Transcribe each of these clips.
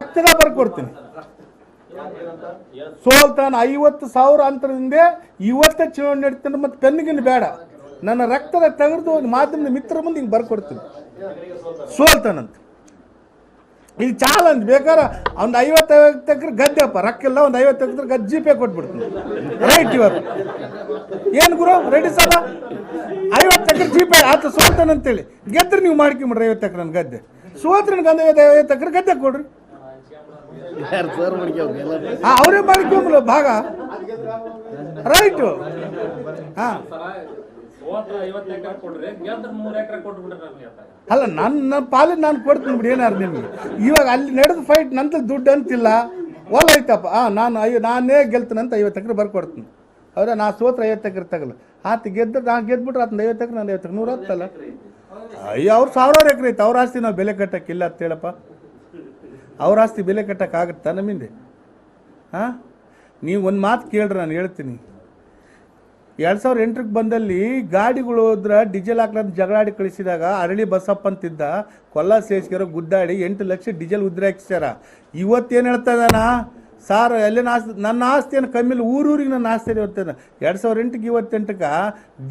ರಕ್ತದ ಬರ್ಕೊಡ್ತೀನಿ. ಸೋಲ್ತಾನ 50,000 ಅಂತರದಿಂದ ಇವತ್ತೇ ಚುನಾವಣೆ ನಡೀತಾನೆ. ಮತ್ತು ಪೆನ್ನಿಗಿನ ಬೇಡ, ನನ್ನ ರಕ್ತದ ತೆಗೆದು ಮಾಧ್ಯಮದ ಮಿತ್ರ ಮುಂದೆ ಹಿಂಗೆ ಬರ್ಕೊಡ್ತೀನಿ. ಸೋಲ್ತಾನಂತ ಈಗ ಚಾಲೆಂಜ್ ಬೇಕಾದ್ರೆ ಒಂದು 50 ಎಕರೆ ಗದ್ದೆಪ್ಪ, ರೊಕ್ಕಿಲ್ಲ, ಒಂದು 50 ಎಕರೆ ಗದ್ದೆ ಜೀಪೇ ಕೊಟ್ಬಿಡ್ತೀನಿ. ರೈಟ್ ಇವತ್ತು ಏನು ಗುರು ರೆಡಿ ಸಾಲ 50 ಎಕರೆ ಜೀಪೇ ಆತ ಸೋಲ್ತಾನಂತೇಳಿ ಗೆದ್ರೆ ನೀವು ಮಾಡ್ಕೊಂಬಿಡ್ರಿ 50 ಎಕರೆ ನನ್ನ ಗದ್ದೆ. ಸೋತ್ರ ನನಗೆ 50 ಎಕರೆ ಗದ್ದೆ ಕೊಡ್ರಿ. ಅವರೇ ಮಾಡ್ಕೊಂಬಲ್ಲ ಭಾಗ ರೈಟು. ಹಾಂ ಅಲ್ಲ, ನನ್ನ ಪಾಲಿನ ನಾನು ಕೊಡ್ತೀನಿ ಬಿಡಿ, ಏನಾರು ನಿಮಗೆ. ಇವಾಗ ಅಲ್ಲಿ ನಡೆದ ಫೈಟ್ ನಂತ ದುಡ್ಡು ಅಂತಿಲ್ಲ, ಹೊಲ ಐತಪ್ಪ. ನಾನೇ ಗೆಲ್ತೀನಿ ಅಂತ 50 ಎಕರೆ ಬರ್ಕೊಡ್ತೀನಿ. ಅವ್ರೆ ನಾ ಸೋತ್ರ 50 ಎಕರೆ ತಗಲ್ಲ, ಆತ ಗೆದ್ದರೆ ನಾನು ಗೆದ್ಬಿಟ್ರೆ ಆತನ 50 ಎಕರೆ, ನಾನು 50 ಎಕರೆ 100 ಹತ್ತಲ್ಲ. ಅಯ್ಯೋ ಅವ್ರು 1000 ಎಕರೆ ಐತೆ, ಅವ್ರ ಆಸ್ತಿ ನಾವು ಬೆಲೆ ಕಟ್ಟಕ್ಕಿಲ್ಲ ಅಂತ ಹೇಳಪ್ಪ. ಅವ್ರ ಆಸ್ತಿ ಬೆಲೆ ಕಟ್ಟಕ್ಕಾಗತ್ತಾ ನಮ್ಮಿಂದೆ? ಹಾಂ, ನೀವು ಒಂದು ಮಾತು ಕೇಳ್ರಿ, ನಾನು ಹೇಳ್ತೀನಿ. 2008ಕ್ಕೆ ಬಂದಲ್ಲಿ ಗಾಡಿಗಳು ಹೋದ್ರೆ ಡೀಸೆಲ್ ಹಾಕ್ಲಂತ ಜಗಳಾಡಿ ಕಳಿಸಿದಾಗ ಅರಳಿ ಬಸಪ್ಪ ಅಂತಿದ್ದ ಕೊಲ್ಲ ಸೇಸ್ಗೆರೋ ಗುದ್ದಾಡಿ 8 ಲಕ್ಷ ಡೀಸೆಲ್ ಉದ್ರಿ ಹಾಕ್ಸ್ಯಾರ. ಇವತ್ತೇನು ಹೇಳ್ತಾ ಇದ್ದಾನ ಸಾರ್, ಎಲ್ಲಿನ ಆಸ್ತಿ, ನನ್ನ ಆಸ್ತಿಯನ್ನು ಕಮ್ಮಿಲ್ಲ, ಊರೂರಿಗೆ ನನ್ನ ಆಸ್ತಿ ಇರ್ತೇನೆ. 2008ಕ್ಕೆ 28ಕ್ಕೆ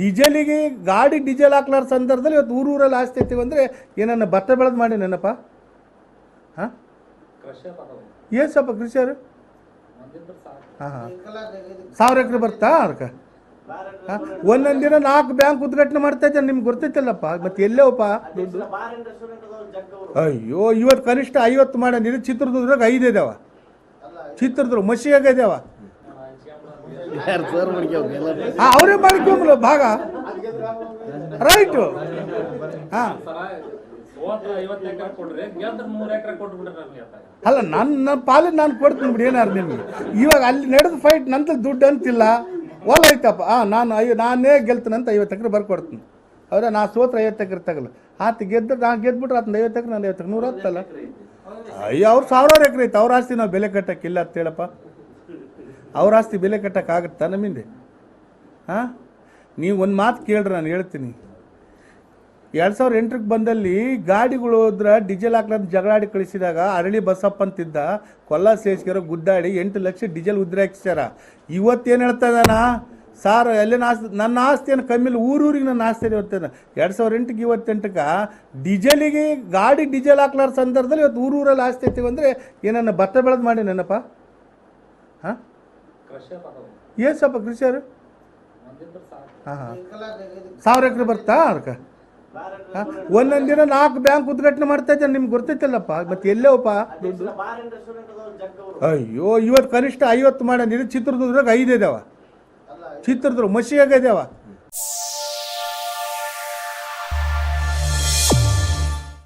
ಡೀಸೆಲಿಗೆ ಗಾಡಿ ಡೀಸೆಲ್ ಹಾಕ್ಲಾರ ಸಂದರ್ಭದಲ್ಲಿ ಇವತ್ತು ಊರೂರಲ್ಲಿ ಆಸ್ತಿ ಐತೀವಿ ಅಂದರೆ ಏನನ್ನ ಭತ್ತ ಬೆಳೆದು ಮಾಡಿ ನೆನಪ? ಹಾಂ, ಏನು ಸ್ವಲ್ಪ ಕೃಷಿಯವರು? ಹಾಂ ಹಾಂ 1000 ಎಕರೆ ಬರ್ತಾ ಅದಕ್ಕೆ? ಹಾಂ, ಒಂದೊಂದು ದಿನ 4 ಬ್ಯಾಂಕ್ ಉದ್ಘಾಟನೆ ಮಾಡ್ತಾ ಇದ್ದಾರೆ, ನಿಮ್ಗೆ ಗೊತ್ತೈತಲ್ಲಪ್ಪ. ಮತ್ತೆ ಎಲ್ಲೋಪ್ಪ ದುಡ್ಡು? ಅಯ್ಯೋ, ಇವತ್ತು ಕನಿಷ್ಠ 50 ಮಾಡಿದ್ರೆ ಚಿತ್ರದುರ್ಗದಾಗ 5 ಇದಾವ, ಚಿತ್ರದುರ್ಗ ಮಸಿಯಾಗ ಇದಾವ. ಅವರೇ ಮಾಡ್ಕೊಂಬಲ್ಲ ಭಾಗ ರೈಟು. ಹಾಂ ಅಲ್ಲ, ನನ್ನ ಪಾಲಿನ ನಾನು ಕೊಡ್ತೀನಿ ಬಿಡಿ, ಏನಾರು ನಿಮಗೆ. ಇವಾಗ ಅಲ್ಲಿ ನಡೆದ ಫೈಟ್ ನಂತ ದುಡ್ಡು ಅಂತಿಲ್ಲ, ಹೊಲ ಐತಪ್ಪ. ನಾನೇ ಗೆಲ್ತೀನಿ ಅಂತ 50 ಎಕರೆ ಬರ್ಕೊಡ್ತೀನಿ. ಅವ್ರೆ ನಾ ಸೋತ್ರ 50 ಎಕರೆ ತಗಲ್ಲ, ಆತ ಗೆದ್ದರೆ ನಾನು ಗೆದ್ಬಿಟ್ರೆ ಆತನ 50 ಎಕರೆ, ನಾನು 50 ಎಕರೆ 100 ಹತ್ತಲ್ಲ. ಅಯ್ಯೋ ಅವ್ರು 1000 ಎಕರೆ ಐತೆ, ಅವ್ರ ಆಸ್ತಿ ನಾವು ಬೆಲೆ ಕಟ್ಟಕ್ಕಿಲ್ಲ ಅಂತ ಹೇಳಪ್ಪ. ಅವ್ರ ಆಸ್ತಿ ಬೆಲೆ ಕಟ್ಟಕ್ಕಾಗತ್ತಾ ನಮ್ಮಿಂದೆ? ಹಾಂ, ನೀವು ಒಂದು ಮಾತು ಕೇಳ್ರಿ, ನಾನು ಹೇಳ್ತೀನಿ. 2008ಕ್ಕೆ ಬಂದಲ್ಲಿ ಗಾಡಿಗಳು ಹೋದ್ರೆ ಡೀಸೆಲ್ ಹಾಕ್ಲಂತ ಜಗಳಾಡಿ ಕಳಿಸಿದಾಗ ಅರಳಿ ಬಸಪ್ಪ ಅಂತಿದ್ದ ಕೊಲ್ಲ ಸೇಸ್ಗೆರೋ ಗುದ್ದಾಡಿ 8 ಲಕ್ಷ ಡೀಸೆಲ್ ಉದ್ರಿ ಹಾಕ್ಸ್ಯಾರ. ಇವತ್ತೇನು ಹೇಳ್ತಾ ಇದ್ದಾನ ಸಾರ್, ಎಲ್ಲಿನ ಆಸ್ತಿ, ನನ್ನ ಆಸ್ತಿಯನ್ನು ಕಮ್ಮಿಲ್ಲ, ಊರೂರಿಗೆ ನನ್ನ ಆಸ್ತಿ ಇರ್ತೇನೆ. 2008ಕ್ಕೆ 28ಕ್ಕೆ ಡೀಸೆಲಿಗೆ ಗಾಡಿ ಡೀಸೆಲ್ ಹಾಕ್ಲಾರ ಸಂದರ್ಭದಲ್ಲಿ ಇವತ್ತು ಊರೂರಲ್ಲಿ ಆಸ್ತಿ ಐತೀವಿ ಅಂದರೆ ಏನನ್ನ ಭತ್ತ ಬೆಳೆದು ಮಾಡಿ ನೆನಪ? ಹಾಂ, ಏನು ಸ್ವಲ್ಪ ಕೃಷಿಯವರು? ಹಾಂ ಹಾಂ 1000 ಎಕರೆ ಬರ್ತಾ ಅದಕ್ಕೆ? ಹಾಂ, ಒಂದೊಂದು ದಿನ 4 ಬ್ಯಾಂಕ್ ಉದ್ಘಾಟನೆ ಮಾಡ್ತಾ ಇದ್ದಾರೆ, ನಿಮ್ಗೆ ಗೊತ್ತೈತಲ್ಲಪ್ಪ. ಮತ್ತೆ ಎಲ್ಲೋಪ್ಪ ದುಡ್ಡು? ಅಯ್ಯೋ, ಇವತ್ತು ಕನಿಷ್ಠ 50 ಮಾಡಿದ್ರೆ ಚಿತ್ರದುರ್ಗದಾಗ 5 ಇದಾವ, ಚಿತ್ರದುರ್ಗ ಮಸಿಯಾಗ ಇದಾವ.